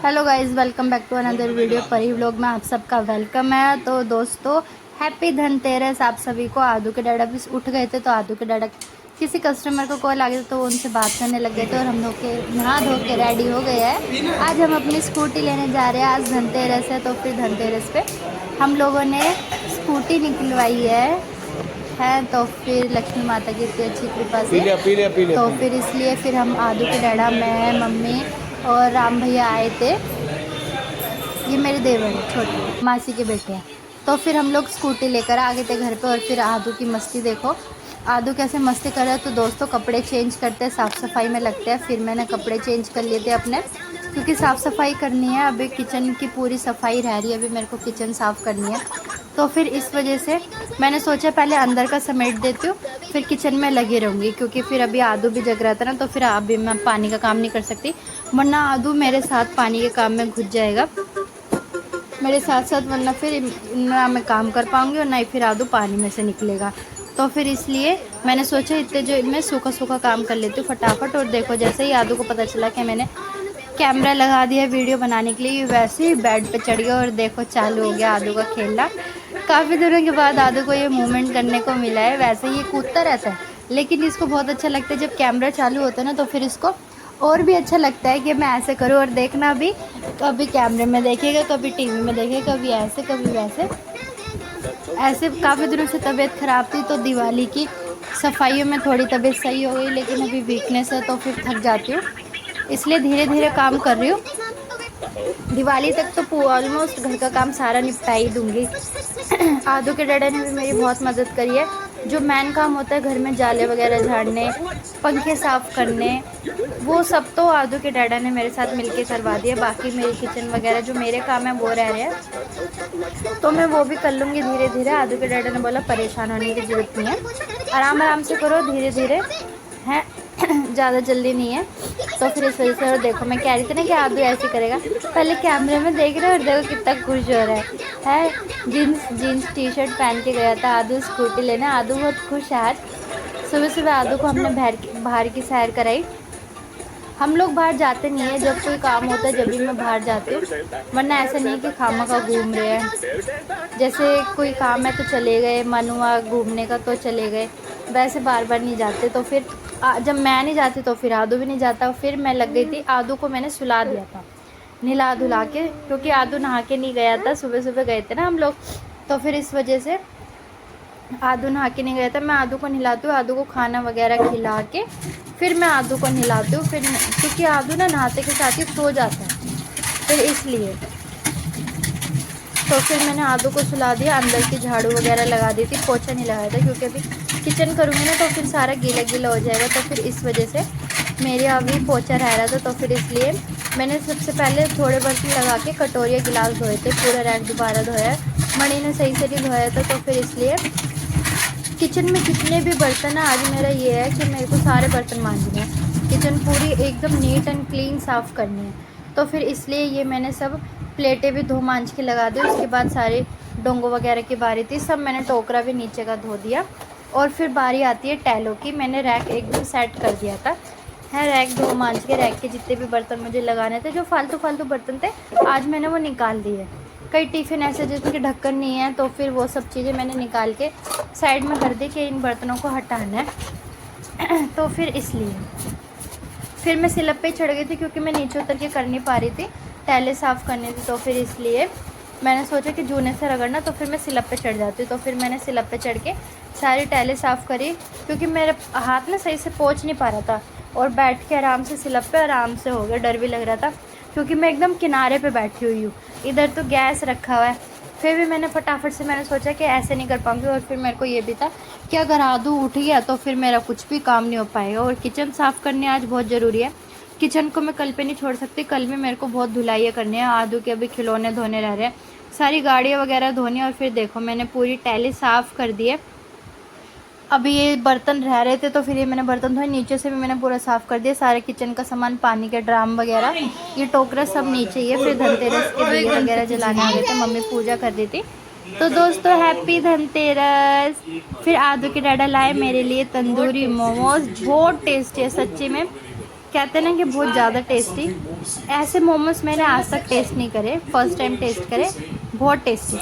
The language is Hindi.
Hello guys, welcome back to another video. Pari vlog में आप सबका वेलकम है। तो दोस्तों, हैप्पी धनतेरस आप सभी को। आदू के डैडा भी उठ गए थे, तो आदू के डैडा किसी कस्टमर को कॉल आ गया तो उनसे बात करने लग गए थे और हम लोग के नहा धो के रेडी हो गए हैं। आज हम अपनी स्कूटी लेने जा रहे हैं। आज धनतेरस है, तो फिर धनतेरस पे हम लोगों ने स्कूटी निकलवाई है। तो फिर लक्ष्मी माता की इतनी अच्छी कृपा से तो फिर इसलिए फिर हम आदू के डैडा, मैं, मम्मी और राम भैया आए थे। ये मेरे देवर हैं, छोटे मासी के बेटे हैं। तो फिर हम लोग स्कूटी लेकर आ गए थे घर पे। और फिर आदू की मस्ती देखो, आदू कैसे मस्ती कर रहा है। तो दोस्तों, कपड़े चेंज करते हैं, साफ़ सफाई में लगते हैं। फिर मैंने कपड़े चेंज कर लिए थे अपने, क्योंकि साफ़ सफाई करनी है। अभी किचन की पूरी सफाई रह रही है, अभी मेरे को किचन साफ़ करनी है। तो फिर इस वजह से मैंने सोचा पहले अंदर का समेट देती हूँ, फिर किचन में लगी रहूँगी। क्योंकि फिर अभी आदू भी जग रहा था ना, तो फिर अभी मैं पानी का काम नहीं कर सकती, वरना आदू मेरे साथ पानी के काम में घुस जाएगा मेरे साथ साथ। वरना फिर ना मैं काम कर पाऊँगी और ना ही फिर आदू पानी में से निकलेगा। तो फिर इसलिए मैंने सोचा इतने जो मैं सूखा सूखा काम कर लेती हूँ फटाफट। और देखो, जैसे ही आदू को पता चला कि मैंने कैमरा लगा दिया वीडियो बनाने के लिए, वैसे ही बेड पे चढ़ गया और देखो चालू हो गया आदू का खेलना। काफ़ी दिनों के बाद आदू को ये मूवमेंट करने को मिला है। वैसे ये कूदता रहता है, लेकिन इसको बहुत अच्छा लगता है जब कैमरा चालू होता है ना, तो फिर इसको और भी अच्छा लगता है कि मैं ऐसे करूँ। और देखना भी, कभी कैमरे में देखेगा, कभी टीवी में देखेगा, कभी ऐसे कभी वैसे। ऐसे काफ़ी दिनों से तबीयत ख़राब थी, तो दिवाली की सफाइयों में थोड़ी तबीयत सही हो गई, लेकिन अभी वीकनेस है तो फिर थक जाती हूँ, इसलिए धीरे धीरे काम कर रही हूँ। दिवाली तक तो ऑलमोस्ट घर का काम सारा निपटा ही दूँगी। आदू के डैडा ने भी मेरी बहुत मदद करी है। जो मेन काम होता है घर में, जाले वगैरह झाड़ने, पंखे साफ़ करने, वो सब तो आदू के डैडा ने मेरे साथ मिलके करवा दिया। बाकी मेरी किचन वगैरह जो मेरे काम है वो रह रहे हैं, तो मैं वो भी कर लूँगी धीरे धीरे। आदू के डैडा ने बोला परेशान होने की ज़रूरत नहीं है, आराम आराम से करो, धीरे धीरे है, ज़्यादा जल्दी नहीं है। तो फिर इस वजह से, और देखो मैं कह रही थी ना कि आदू ऐसे करेगा, पहले कैमरे में देख रहे हो और देखो कितना खुश हो रहा है। जीन्स टी शर्ट पहन के गया था आदू स्कूटी लेने। आदू बहुत खुश है आज। सुबह सुबह आदू को हमने बाहर की सैर कराई। हम लोग बाहर जाते नहीं है, जब कोई काम होता है जब भी मैं बाहर जाती हूँ, वरना ऐसा नहीं कि खामा घूम रहे हैं। जैसे कोई काम है तो चले गए, मन हुआ घूमने का तो चले गए, वैसे बार बार नहीं जाते। तो फिर जब मैं नहीं जाती तो फिर आदू भी नहीं जाता। फिर मैं लग गई थी, आदू को मैंने सुला दिया था नहला धुला के, क्योंकि आदू नहा के नहीं गया था, सुबह सुबह गए थे ना हम लोग। तो फिर इस वजह से आदू नहा के नहीं गया था। मैं आदू को नहलाती हूँ, आदू को खाना वगैरह खिला के फिर मैं आदू को नहलाती हूँ। फिर क्योंकि आदू ना नहाते के साथ ही सो जाता है, फिर इसलिए। तो फिर मैंने आदू को सुला दिया, अंदर की झाड़ू वगैरह लगा दी थी, पोछा नहीं लगाया था, क्योंकि अभी किचन करूँगी ना तो फिर सारा गीला गीला हो जाएगा। तो फिर इस वजह से मेरे अभी पोछा रह रहा था। तो फिर इसलिए मैंने सबसे पहले थोड़े बर्तन लगा के कटोरिया गिलास धोए थे, पूरा रैक दोबारा धोया, मणि ने सही से नहीं धोया था। तो फिर इसलिए किचन में जितने भी बर्तन है, आज मेरा ये है कि मेरे को सारे बर्तन मांजने हैं, किचन पूरी एकदम नीट एंड क्लीन साफ़ करनी है। तो फिर इसलिए ये मैंने सब प्लेटें भी धो मांज के लगा दी। उसके बाद सारे डोंगो वगैरह की बारी थी, सब मैंने टोकरा भी नीचे का धो दिया। और फिर बारी आती है टैलों की। मैंने रैक एकदम सेट कर दिया था है, रैक धो मांज के रैक के जितने भी बर्तन मुझे लगाने थे, जो फालतू फालतू बर्तन थे, आज मैंने वो निकाल दिए। कई टिफ़िन ऐसे जिसके ढक्कन नहीं है, तो फिर वो सब चीज़ें मैंने निकाल के साइड में कर दी कि इन बर्तनों को हटाना है। तो फिर इसलिए फिर मैं सिलप पे चढ़ गई थी, क्योंकि मैं नीचे उतर के कर नहीं पा रही थी, टैले साफ़ करनी थी। तो फिर इसलिए मैंने सोचा कि जूने से रगड़ना, तो फिर मैं सिलप पे चढ़ जाती। तो फिर मैंने सिलप पे चढ़ के सारी टैले साफ़ करी, क्योंकि मेरा हाथ ना सही से पोंछ नहीं पा रहा था। और बैठ के आराम से सिलप पे आराम से हो गया, डर भी लग रहा था, क्योंकि मैं एकदम किनारे पे बैठी हुई हूँ, इधर तो गैस रखा हुआ है। फिर भी मैंने फटाफट से मैंने सोचा कि ऐसे नहीं कर पाऊँगी। और फिर मेरे को ये भी था कि अगर आदू उठ गया तो फिर मेरा कुछ भी काम नहीं हो पाएगा। और किचन साफ़ करनी आज बहुत ज़रूरी है, किचन को मैं कल पे नहीं छोड़ सकती। कल भी मेरे को बहुत धुलाइयाँ करनी है, आदू के अभी खिलौने धोने रह रहे हैं, सारी गाड़ियाँ वगैरह धोनी है। और फिर देखो मैंने पूरी टैली साफ़ कर दी है। अभी ये बर्तन रह रहे थे, तो फिर ये मैंने बर्तन धोए, नीचे से भी मैंने पूरा साफ़ कर दिया, सारे किचन का सामान, पानी के ड्राम वगैरह, ये टोकरा सब नीचे ही है। फिर धनतेरस के दिए वगैरह जलाने आ गए थे, मम्मी पूजा कर दी थी। तो दोस्तों, हैप्पी धनतेरस। फिर आदू के डैडा लाए मेरे लिए तंदूरी मोमोज, बहुत टेस्टी है सच्ची में। कहते हैं ना कि बहुत ज़्यादा टेस्टी। ऐसे मोमोज मैंने आज तक टेस्ट नहीं करे, फर्स्ट टाइम टेस्ट करे, बहुत टेस्टी।